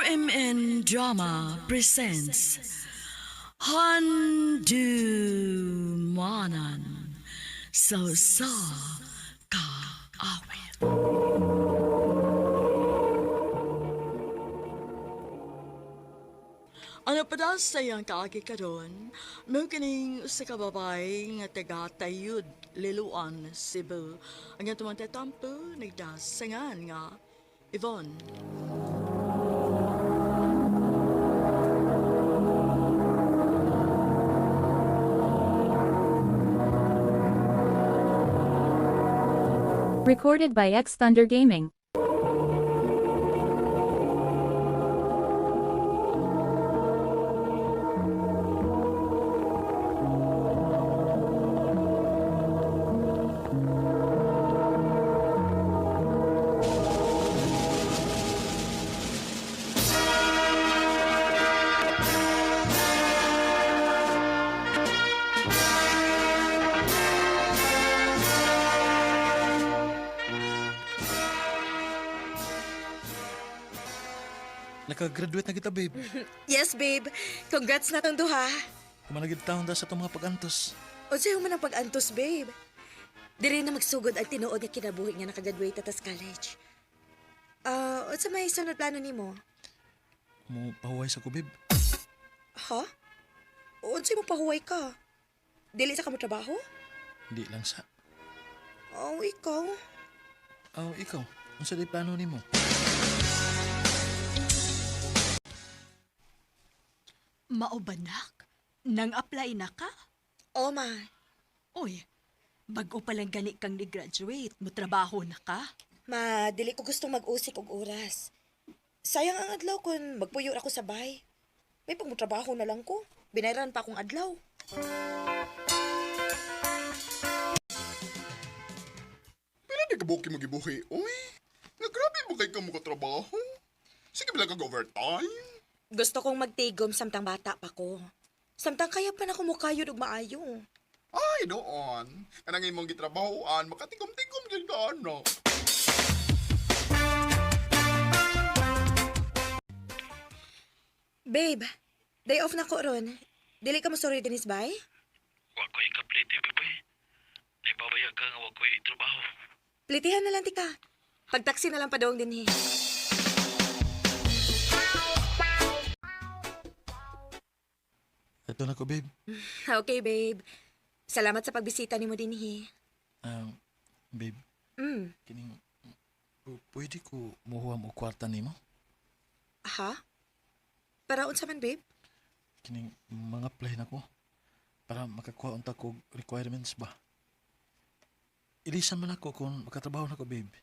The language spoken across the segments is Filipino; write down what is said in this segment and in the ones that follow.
RMN Drama presents Handumanan So Ka Awit. Ano pa daw sayang kaagi karon? May kining sa kababay nga taga Tayud, Liluan, Cebu. Ang tumang tatampo, nagdasangan nga Yvonne. Recorded by X Thunder Gaming. Naka-graduate na kita, babe. Yes, babe. Congrats na tong duha. Kumanagid taon da sa itong mga pag-antos. O sa'yo man ang pag-antos, babe. Diri na magsugod ang tinuod nga kinabuhi nga nakagraduate atas college. O sa may sunod plano nimo? Mo pahuway sa ko, babe. Ha? O sa'yo mo pahuway ka? Dili sa kamo trabaho? Hindi lang sa... O ikaw? Oh, ikaw. Ano sa di plano ni mo? Maubanak? Nang apply na ka? O ma. Uy, bago pa lang gani kang ni-graduate, trabaho na ka? Ma, dili ko gustong mag-usik og oras. Sayang ang adlaw kung magpuyo ako sa bahay. May pagmutrabaho na lang ko. Binayran pa akong adlaw. Pero di ka buki mo gibuhi, uy. Nagrabe mo kay ka mo katrabaho. Sige bilang kag-overtime. Gusto kong magtigom samtang bata pa ko. Samtang kaya pa na kumukayod og maayo. Ay, doon. Kanang imong gitrabahoan, makatigom-tigom dyan ka, ano. Babe, day off na ko ron. Dili ka mo sorry dinis bay? Wa ko ikaplete, babe. Naibabaya ka nga wa ko trabaho. Plitihan na lang tika. Pagtaksi na lang pa daw din Ito na ko, babe. Okay, babe. Salamat sa pagbisita ni mo din Babe, Mm. kining... Pwede ko muhuam o kwarta ni mo? Ha? Para unsa man, babe? Kining mga apply na ko. Para makakuha unta ko requirements ba? Ilisan man ako kung makatrabaho na ko, babe.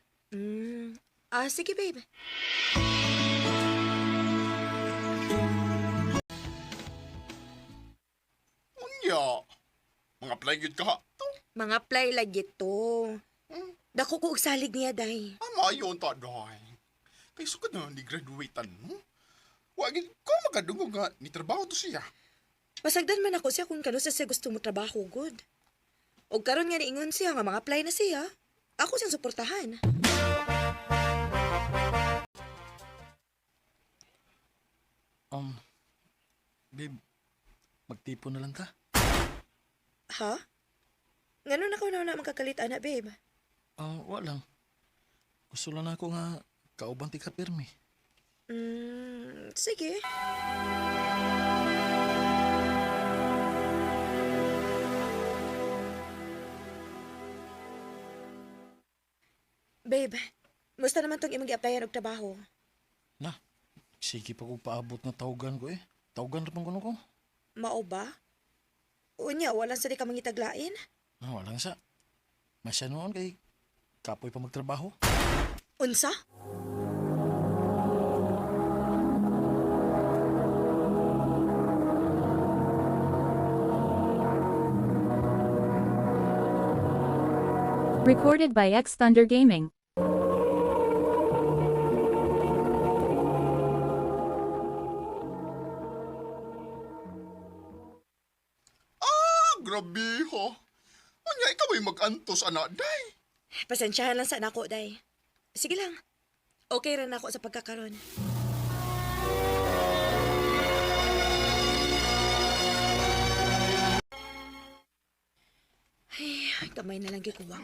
Sige, babe. Unya. Mga playgid ka, to. Mga play lagi to. Dako ko og salig niya, day. Amayon ta, day. Kay sukad na ni-graduatean mo. Wagin ko magadungog nga, ni trabaho to siya. Pasagdan man ako siya kung kano siya gusto mo trabaho, good. Og karon nga niingon siya nga mga apply na siya. Ako siyang suportahan. Babe, magtipon na lang ta. Ha? Ngano na ko na magkakalit, ana, babe? Wa lang. Gusto lang ako nga kauban ti ka pirmi. Sige. Babe, musta naman tong imong gi-applyan og trabaho? Na, sige pa ko paabot na tawgan ko eh. Tawgan rin ko. Mao ba? Unya, wala sa di ka mangitaglain? Walang sa. Masya noon kay kapoy pa magtrabaho. Unsa? Recorded by X Thunder Gaming. Grabe, ha. Unya, ikaw ay mag-antos, anak, day. Pasensyahan lang sa nako, day. Sige lang. Okay rin ako sa pagkakaroon. Ay, gamay na lang gikuha.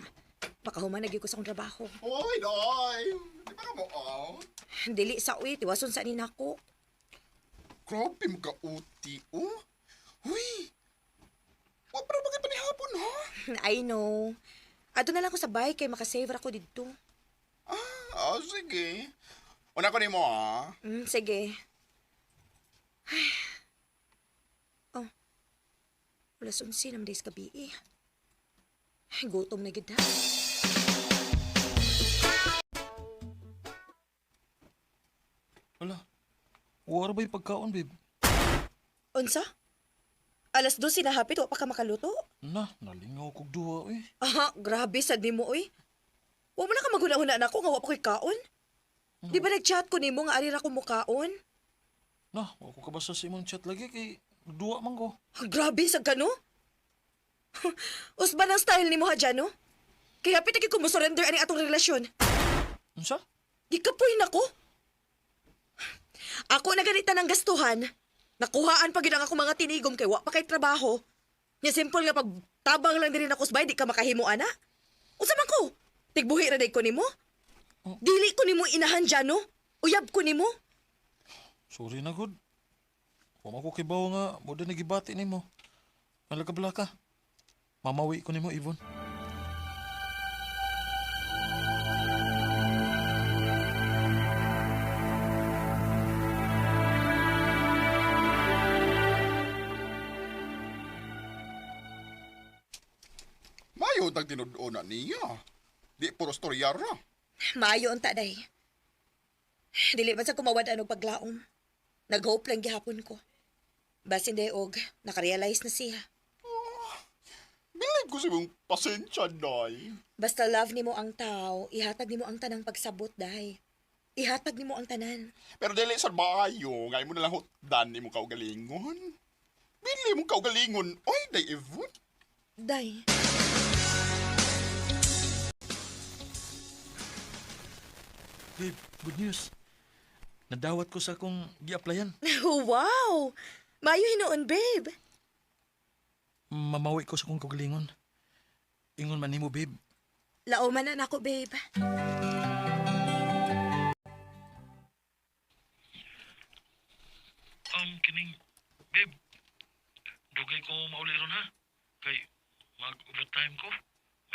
Pakahuman na gyud ko sa akong trabaho. Hoy, day! Di ba ka mo out? Dili sa uy, tiwason sa ninako. Grabe mo ka uti, oh. Huy! Wa para bagay panihapon, ha? I know. Ato na lang ko sa bahay kay makasave ako dito. Sige. Una ko ni mo, ha? Sige. Ay. Oh. Wala 11 naman days gabi eh. Ay, gutom na gid ha. Wala. Wala ba yung pagkaon, babe? Unsa? Alas 12 na hapit, wa pa ka makaluto? Nalingaw kog duha, eh. Aha, grabe sad nimo oy. Wa mo na ka maghuna-huna na ako nga wa pa ko'y kaon. Di ba nag-chat ko nimo nga ari ra ko mo kaon? Ako kabasa sa imong chat lagi kay duha man ko. Grabe sad ka no? Usba ng style nimo ha dyan, no? Kaya hapit ko mo surrender ani atong relasyon. Unsa? Gikapoy na ko. Ako na ganita ng gastuhan. Nakuhaan pa gid ang ako mga tinigom kay wa pa kay trabaho. Nya simple nga pagtabang lang diri na kusbay di ka makahimo ana. Unsa man ko? Tigbuhi ra day ko nimo? Dili ko nimo inahan dyan, no? Uyab ko nimo. Sorry na, good. Kung ako kibaw nga, mo din nagibati ni mo. Malagabla ka. Mamawi ko ni mo, Yvonne. Mayo tag tinud-ona niya. Di puro storya ra. Maayo unta day. Dili man sa kumawad ano paglaom. Nag-hope lang gihapon ko. Basin day og nakarealize na siya. Bilag ko sa mong pasensya, day. Basta love nimo ang tao, ihatag nimo ang tanang pagsabot day. Ihatag nimo ang tanan. Pero dili sa bayo, ngay mo na lang hutdan ni mo kaugalingon. Bili mo kaugalingon. Oy, day Yvonne. Day. Babe, good news. Nadawat ko sa akong gi-applyan. Wow! Mayo hinuon, babe. Mamawi ko sa akong kagalingon. Ingon man nimo, babe. Laoman na nako, babe. Kining, babe. Dugay ko mauli ron ha. Kay, mag-overtime ko.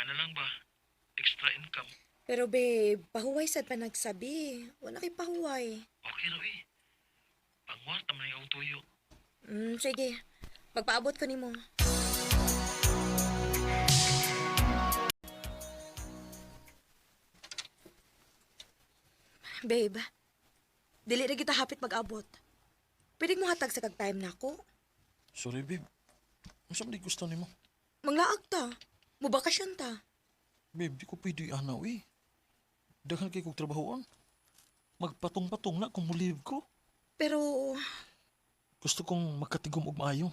Ano lang ba? Extra income. Pero babe, pahuway sad pa nagsabi. Wala kay pahuway. Okay raw eh. Pangwar, taman yung tuyo. Sige. Magpaabot ko nimo. Babe, dili ra kita hapit mag-abot. Pwede mo hatag sa kag-time na ako. Sorry, babe. Masa man di gusto nimo? Manglaag ta. Mubakasyon ta. Babe, di ko pwede anaw eh. Daghan kay kong trabahoan. Magpatong-patong na kung mulib ko. Pero, Gusto kong magkatigom og maayo.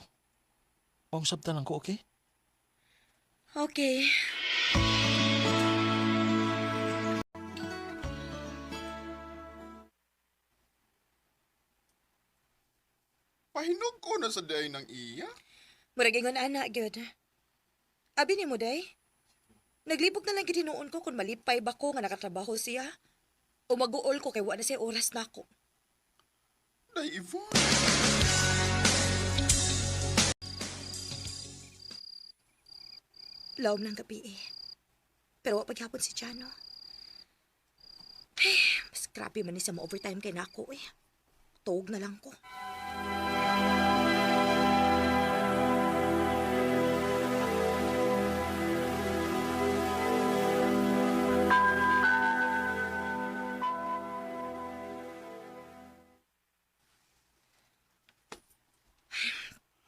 Pangsabtan lang ko, okay? okay. Pahinog ko na sa day ng iya. Murag ingon ana, gyud. Abi ni mo, day? Naglibog na lang gid hinuon ko kung malipay ba ko nga nakatrabaho siya. O mag-uol ko kay wa na siya oras na ako. Day Yvonne. Lawom ng gabi eh. Pero wa paghapon si Chano. Ay, mas grabe man ni sa ma-overtime kay nako eh. Tuog na lang ko.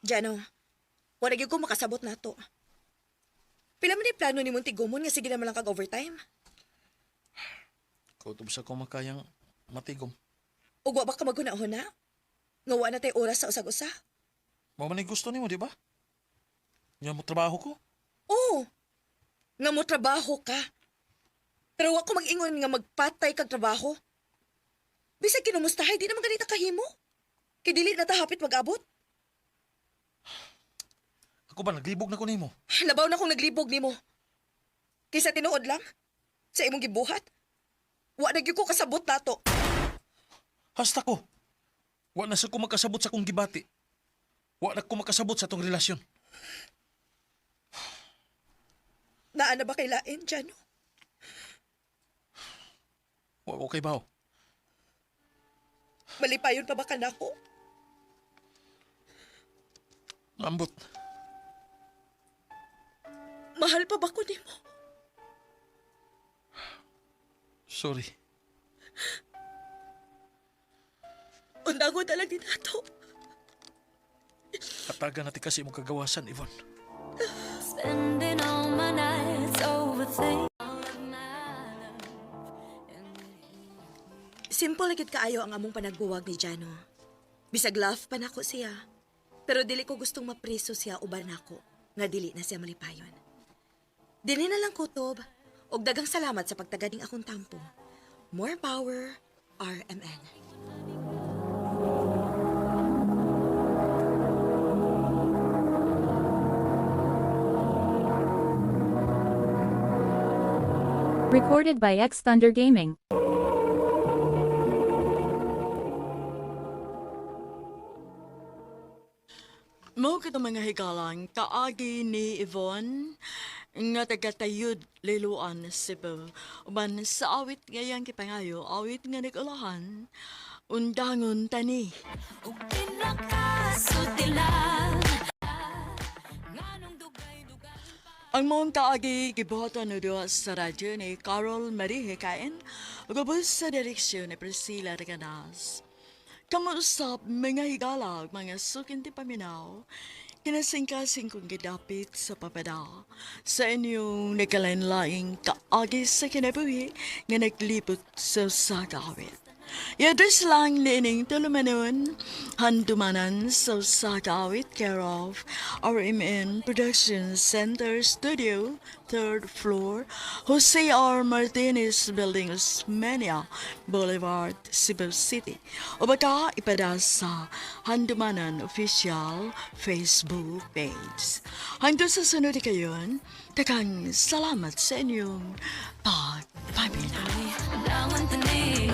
Jano, wala gyud ko makasabot na to. Pila man di plano ni mong tigumon nga sige naman lang kag overtime. Kautob sa ko makayang matigom. Ug wa ba ka maghuna-huna? Nga wa na tay oras sa usag-usa? Mao man ay gusto nimo, di ba? Nga mo trabaho ko. Oo. Nga mo trabaho ka. Pero wa ko mag-ingon nga magpatay kag trabaho. Bisag kinumustahay, di naman ganita kahimo. Kay dili na ta hapit mag-abot. Ako ba, naglibog na ko nimo? Labaw na kong naglibog nimo. Kaysa tinuod lang, sa imong gibuhat, wa na gyud ko kasabot nato. Hasta ko. Wa na sa ko makasabot sa kong gibati. Wa na ko makasabot sa tong relasyon. Naa na ba kay lain, Jano? Wa ko kay baho. Malipayon pa ba ka nako? Ambot. Mahal pa ba ko nimo? Sorry. Undago talag din nato. Katagan natin kasi mong kagawasan, Yvonne. Spending all my nights overthinking. Simple lagid kaayo ang among panagbuwag ni Jano. Bisag love pa nako siya. Pero dili ko gustong mapriso siya uban nako nga dili na siya malipayon. Dili na lang kutob og daghang salamat sa pagtagading akong tampo. More power, RMN. Recorded by X Thunder Gaming. Mo kita mga higalang kaagi ni Yvonne nga tagatayud liluan Cebu. Uban sa awit ngayang kipangayo, awit nga nag-ulahan, undangon tani. Ug pinakasutilan. Nganong dugay-dugay. Ang mong kaagi gibuhatan no doon sa radyo ni Carol Marie Hikain, ugabos sa direksyon ni Priscilla Reganas. Kamuusap mga higalag, mga sukinti paminaw, kinasingkasing kong gidapit sa papada sa inyong nagkalain-laing kaagi sa kinabuhi nga naglibot sa sagawit. Yadres lang lining tulumanon, handumanan sa sagawit care of RMN Production Center Studio, 3rd floor, Jose R. Martinez Building, Osmeña Boulevard, Cebu City. O baka ipada sa Handumanan Official Facebook page. Hanggang sa sunod kayon, takang salamat sa inyong pagpapinay. Langon tani.